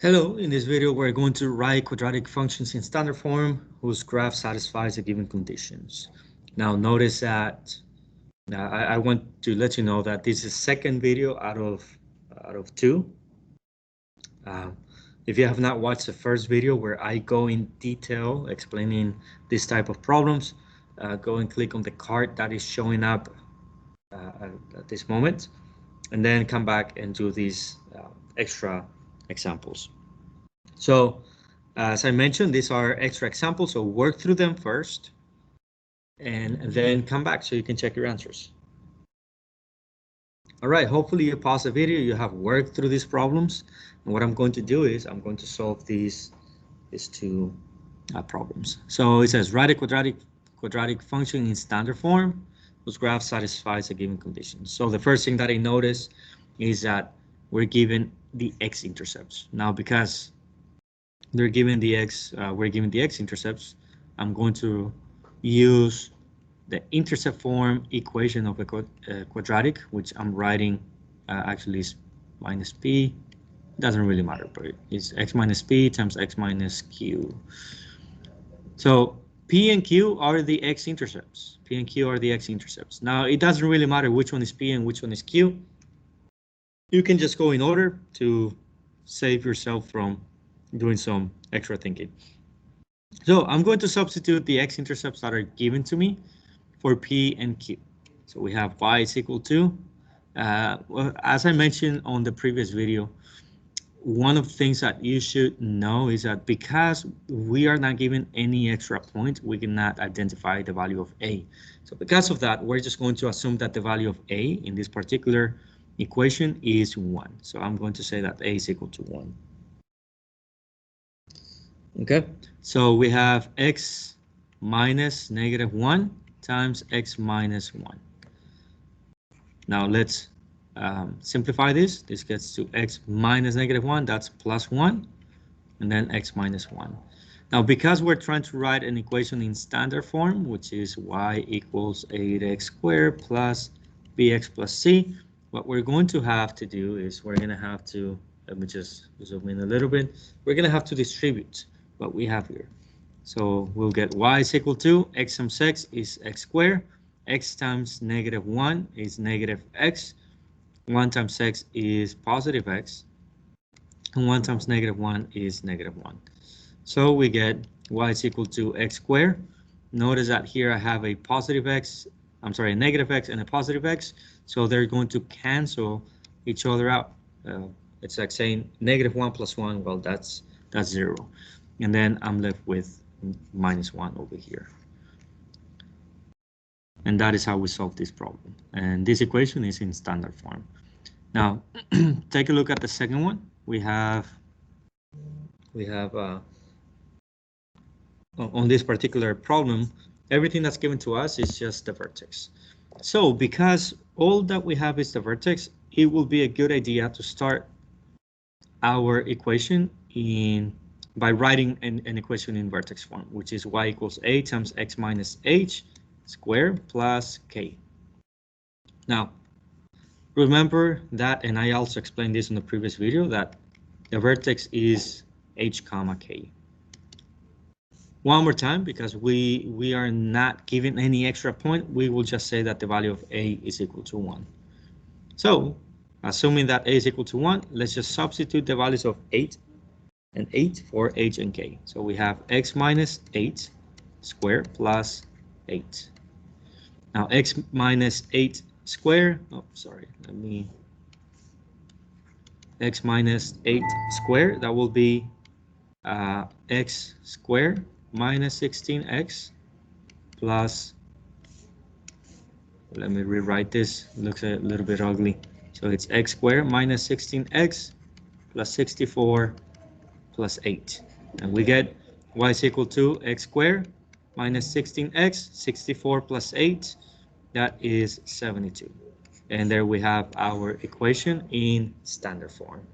Hello, in this video we're going to write quadratic functions in standard form whose graph satisfies the given conditions. Now notice that I want to let you know that this is the second video out of two. If you have not watched the first video where I go in detail explaining this type of problems, go and click on the card that is showing up at this moment, and then come back and do these extra examples. So as I mentioned, these are extra examples, so work through them first and then come back so you can check your answers. All right, hopefully you pause the video, you have worked through these problems. And what I'm going to do is I'm going to solve these two problems. So it says write a quadratic function in standard form whose graph satisfies a given condition. So the first thing that I notice is that we're given the x-intercepts. Now because they're given the we're given the x-intercepts, I'm going to use the intercept form equation of a quadratic, which I'm writing actually is minus p. It doesn't really matter, but it's x minus p times x minus q. So p and q are the x-intercepts. P and q are the x-intercepts. Now it doesn't really matter which one is p and which one is q. You can just go in order to save yourself from doing some extra thinking. So I'm going to substitute the x-intercepts that are given to me for p and q. So we have y is equal to, well, as I mentioned on the previous video, one of the things that you should know is that because we are not given any extra point, we cannot identify the value of a. So because of that, we're just going to assume that the value of a in this particular equation is 1. So I'm going to say that a is equal to 1. Okay, so we have x minus negative 1 times x minus 1. Now let's simplify this. This gets to x minus negative 1, that's plus 1, and then x minus 1. Now because we're trying to write an equation in standard form, which is y equals 8x squared plus bx plus c, what we're going to have to do is we're going to have to, let me just zoom in a little bit, we're going to have to distribute what we have here. So we'll get y is equal to x times x is x squared, x times negative 1 is negative x, 1 times x is positive x, and 1 times negative 1 is negative 1. So we get y is equal to x squared. Notice that here I have a positive x, I'm sorry, a negative x and a positive x, so they're going to cancel each other out. It's like saying negative 1 plus 1, well, that's 0. And then I'm left with minus 1 over here. And that is how we solve this problem. And this equation is in standard form. Now, take a look at the second one. We have on this particular problem, everything that's given to us is just the vertex. So because all that we have is the vertex, it will be a good idea to start our equation by writing an equation in vertex form, which is y equals a times x minus h squared plus k. Now, remember that, and I also explained this in the previous video, that the vertex is h comma k. One more time, because we are not given any extra point, we will just say that the value of a is equal to 1. So, assuming that a is equal to 1, let's just substitute the values of 8 and 8 for h and k. So we have x minus 8 squared plus 8. Now x minus 8 squared, x minus 8 squared, that will be x squared minus 16x plus, let me rewrite this, it looks a little bit ugly. So it's x squared minus 16x plus 64 plus 8. And we get y is equal to x squared minus 16x, 64 plus 8, that is 72. And there we have our equation in standard form.